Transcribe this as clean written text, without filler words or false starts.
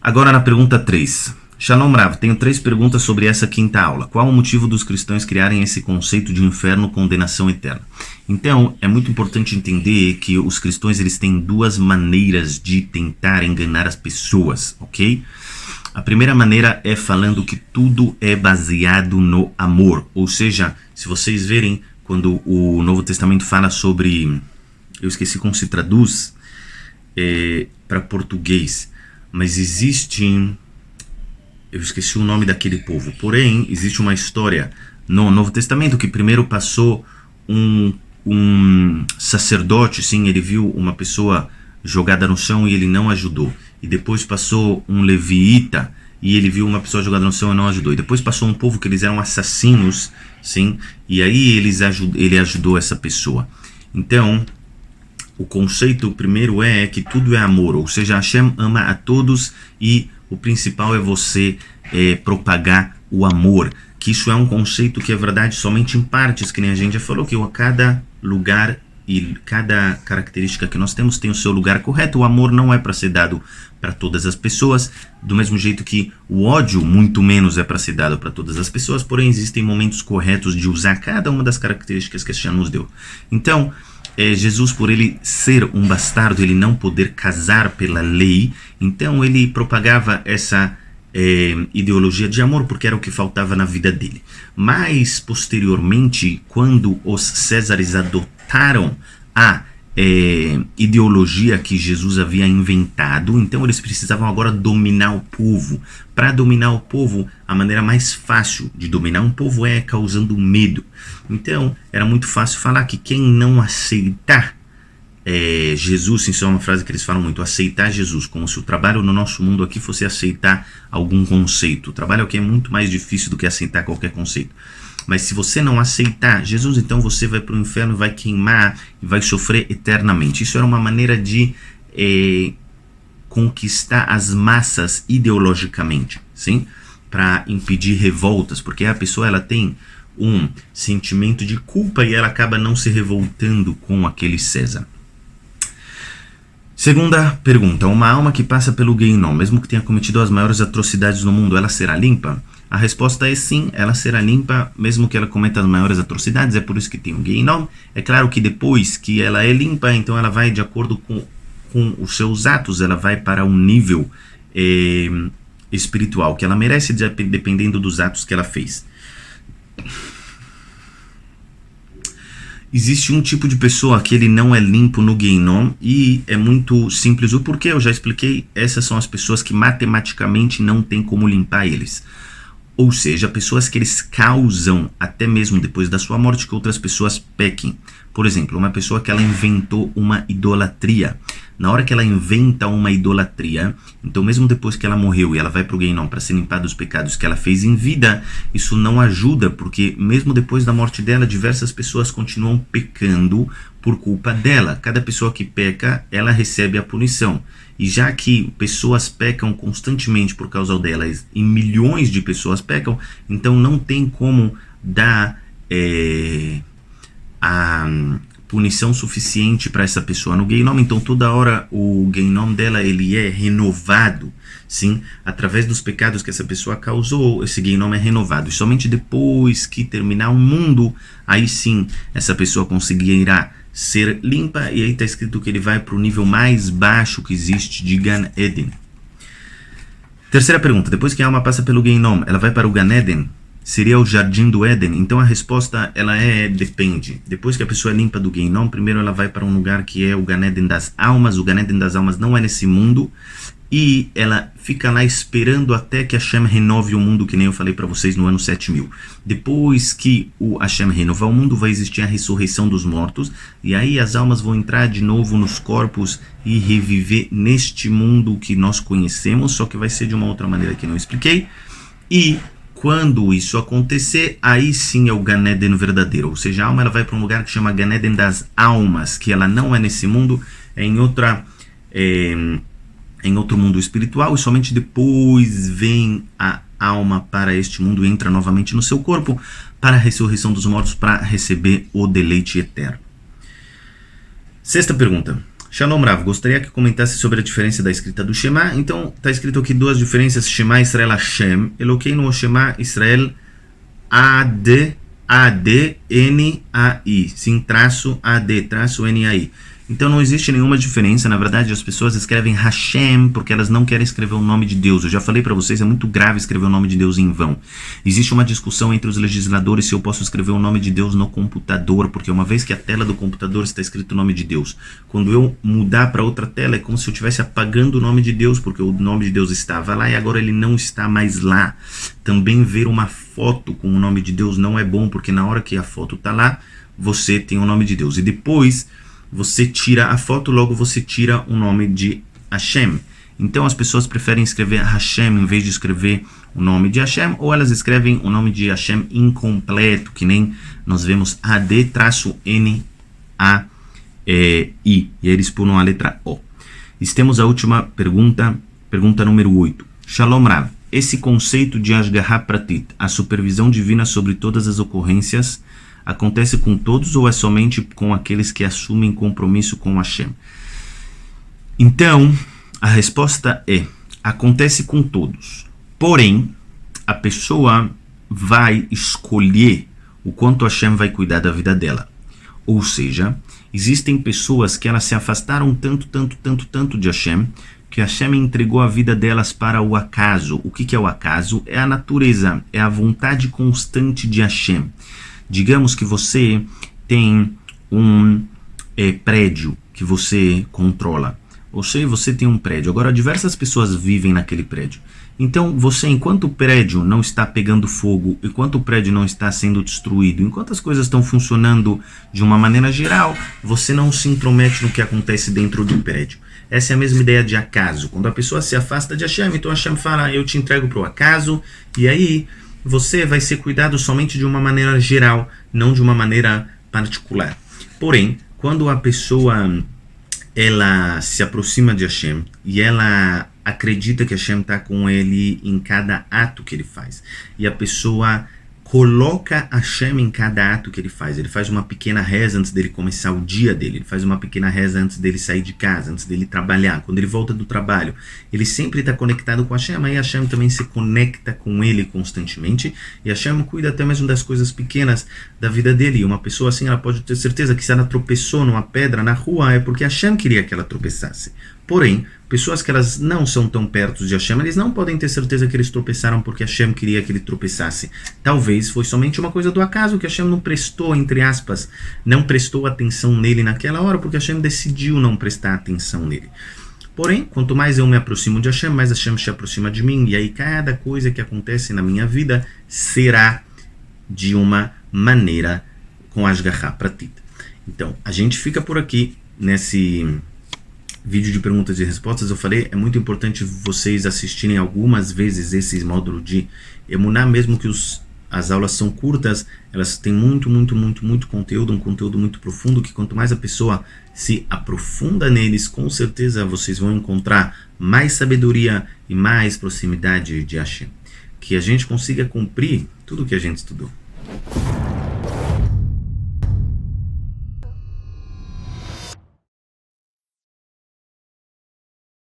Agora na pergunta 3. Shalom Rav, tenho 3 perguntas sobre essa quinta aula. Qual o motivo dos cristãos criarem esse conceito de inferno, condenação eterna? Então, é muito importante entender que os cristãos eles têm 2 maneiras de tentar enganar as pessoas, ok? A primeira maneira é falando que tudo é baseado no amor. Ou seja, se vocês verem, quando o Novo Testamento fala sobre... Eu esqueci como se traduz para português, mas existe... Eu esqueci o nome daquele povo. Porém, existe uma história no Novo Testamento que primeiro passou um sacerdote, sim, ele viu uma pessoa jogada no chão e ele não ajudou. E depois passou um levita e ele viu uma pessoa jogada no chão e não ajudou. E depois passou um povo que eles eram assassinos, sim, e aí ele ajudou essa pessoa. Então, o conceito primeiro é que tudo é amor, ou seja, Hashem ama a todos e o principal é você propagar o amor, que isso é um conceito que é verdade somente em partes, que nem a gente já falou, que cada lugar e cada característica que nós temos tem o seu lugar correto. O amor não é para ser dado para todas as pessoas, do mesmo jeito que o ódio muito menos é para ser dado para todas as pessoas, porém existem momentos corretos de usar cada uma das características que a Hashem nos deu. Então, Jesus, por ele ser um bastardo, ele não poder casar pela lei, então ele propagava essa ideologia de amor, porque era o que faltava na vida dele. Mas, posteriormente, quando os Césares adotaram a ideologia que Jesus havia inventado, então eles precisavam agora dominar o povo. Para dominar o povo, a maneira mais fácil de dominar um povo é causando medo. Então, era muito fácil falar que quem não aceitar Jesus, isso é uma frase que eles falam muito, aceitar Jesus, como se o trabalho no nosso mundo aqui fosse aceitar algum conceito. O trabalho aqui é muito mais difícil do que aceitar qualquer conceito. Mas se você não aceitar Jesus, então você vai para o inferno, vai queimar e vai sofrer eternamente. Isso era uma maneira de conquistar as massas ideologicamente, sim? Para impedir revoltas, porque a pessoa ela tem um sentimento de culpa e ela acaba não se revoltando com aquele César. Segunda pergunta, uma alma que passa pelo Gueinom, mesmo que tenha cometido as maiores atrocidades no mundo, ela será limpa? A resposta é sim, ela será limpa, mesmo que ela cometa as maiores atrocidades, é por isso que tem o Gueinom. É claro que depois que ela é limpa, então ela vai de acordo com os seus atos, ela vai para um nível espiritual que ela merece, dependendo dos atos que ela fez. Existe um tipo de pessoa que ele não é limpo no Gueinom e é muito simples o porquê, eu já expliquei. Essas são as pessoas que matematicamente não tem como limpar eles. Ou seja, pessoas que eles causam, até mesmo depois da sua morte, que outras pessoas pequem. Por exemplo, uma pessoa que ela inventou uma idolatria. Na hora que ela inventa uma idolatria, então mesmo depois que ela morreu e ela vai para o Gueinom para se limpar dos pecados que ela fez em vida, isso não ajuda, porque mesmo depois da morte dela, diversas pessoas continuam pecando por culpa dela. Cada pessoa que peca, ela recebe a punição. E já que pessoas pecam constantemente por causa delas, e milhões de pessoas pecam, então não tem como dar a punição suficiente para essa pessoa no Gueinom. Então toda hora o Gueinom dela ele é renovado, sim, através dos pecados que essa pessoa causou. Esse Gueinom é renovado, e somente depois que terminar o mundo, aí sim essa pessoa conseguirá ser limpa, e aí está escrito que ele vai para o nível mais baixo que existe de Gan Eden. Terceira pergunta, depois que a alma passa pelo Gueinom, ela vai para o Gan Eden? Seria o Jardim do Éden? Então a resposta ela depende. Depois que a pessoa é limpa do Gueinom, primeiro ela vai para um lugar que é o Gan Eden das almas. O Gan Eden das almas não é nesse mundo, e ela fica lá esperando até que Hashem renove o mundo, que nem eu falei para vocês no ano 7000. Depois que o Hashem renovar o mundo, vai existir a ressurreição dos mortos, e aí as almas vão entrar de novo nos corpos e reviver neste mundo que nós conhecemos, só que vai ser de uma outra maneira que não expliquei. E quando isso acontecer, aí sim é o Gan Eden verdadeiro, ou seja, a alma ela vai para um lugar que chama Gan Eden das almas, que ela não é nesse mundo, é em outro mundo espiritual, e somente depois vem a alma para este mundo e entra novamente no seu corpo para a ressurreição dos mortos, para receber o deleite eterno. Sexta pergunta. Shalom Rav, gostaria que comentasse sobre a diferença da escrita do Shema. Então, está escrito aqui duas diferenças, Shema Israel Hashem. Eloqueinu Shema Israel A-D-N-A-I. Sim, traço A-D, traço N-A-I. Então não existe nenhuma diferença. Na verdade, as pessoas escrevem Hashem porque elas não querem escrever o nome de Deus. Eu já falei para vocês, é muito grave escrever o nome de Deus em vão. Existe uma discussão entre os legisladores se eu posso escrever o nome de Deus no computador, porque uma vez que a tela do computador está escrito o nome de Deus, quando eu mudar para outra tela é como se eu estivesse apagando o nome de Deus, porque o nome de Deus estava lá e agora ele não está mais lá. Também ver uma foto com o nome de Deus não é bom, porque na hora que a foto está lá, você tem o nome de Deus. E depois você tira a foto, logo você tira o nome de Hashem. Então as pessoas preferem escrever Hashem em vez de escrever o nome de Hashem, ou elas escrevem o nome de Hashem incompleto, que nem nós vemos AD-N-A-I, e eles pulam a letra O. E temos a última pergunta, pergunta número 8. Shalom Rav, esse conceito de Ashgaha Pratit, a supervisão divina sobre todas as ocorrências, acontece com todos ou é somente com aqueles que assumem compromisso com Hashem? Então, a resposta é, acontece com todos. Porém, a pessoa vai escolher o quanto Hashem vai cuidar da vida dela. Ou seja, existem pessoas que elas se afastaram tanto de Hashem, que Hashem entregou a vida delas para o acaso. O que é o acaso? É a natureza, é a vontade constante de Hashem. Digamos que você tem um prédio que você controla. Ou seja, você tem um prédio. Agora, diversas pessoas vivem naquele prédio. Então, você, enquanto o prédio não está pegando fogo, enquanto o prédio não está sendo destruído, enquanto as coisas estão funcionando de uma maneira geral, você não se intromete no que acontece dentro do prédio. Essa é a mesma ideia de acaso. Quando a pessoa se afasta de Hashem, então Hashem fala, eu te entrego para o acaso, e aí você vai ser cuidado somente de uma maneira geral, não de uma maneira particular. Porém, quando a pessoa ela se aproxima de Hashem e ela acredita que Hashem está com ele em cada ato que ele faz, e a pessoa coloca Hashem em cada ato que ele faz uma pequena reza antes dele começar o dia dele, ele faz uma pequena reza antes dele sair de casa, antes dele trabalhar, quando ele volta do trabalho, ele sempre está conectado com Hashem, aí Hashem também se conecta com ele constantemente, e Hashem cuida até mesmo das coisas pequenas da vida dele, e uma pessoa assim, ela pode ter certeza que se ela tropeçou numa pedra na rua, é porque Hashem queria que ela tropeçasse. Porém, pessoas que elas não são tão perto de Hashem, eles não podem ter certeza que eles tropeçaram porque Hashem queria que ele tropeçasse. Talvez foi somente uma coisa do acaso, que Hashem não prestou, entre aspas, não prestou atenção nele naquela hora, porque Hashem decidiu não prestar atenção nele. Porém, quanto mais eu me aproximo de Hashem, mais Hashem se aproxima de mim, e aí cada coisa que acontece na minha vida será de uma maneira com Ashgaha Pratit. Então, a gente fica por aqui nesse vídeo de perguntas e respostas. Eu falei, é muito importante vocês assistirem algumas vezes esse módulo de Emuná, mesmo que as aulas são curtas, elas têm muito conteúdo, um conteúdo muito profundo, que quanto mais a pessoa se aprofunda neles, com certeza vocês vão encontrar mais sabedoria e mais proximidade de Hashem. Que a gente consiga cumprir tudo o que a gente estudou.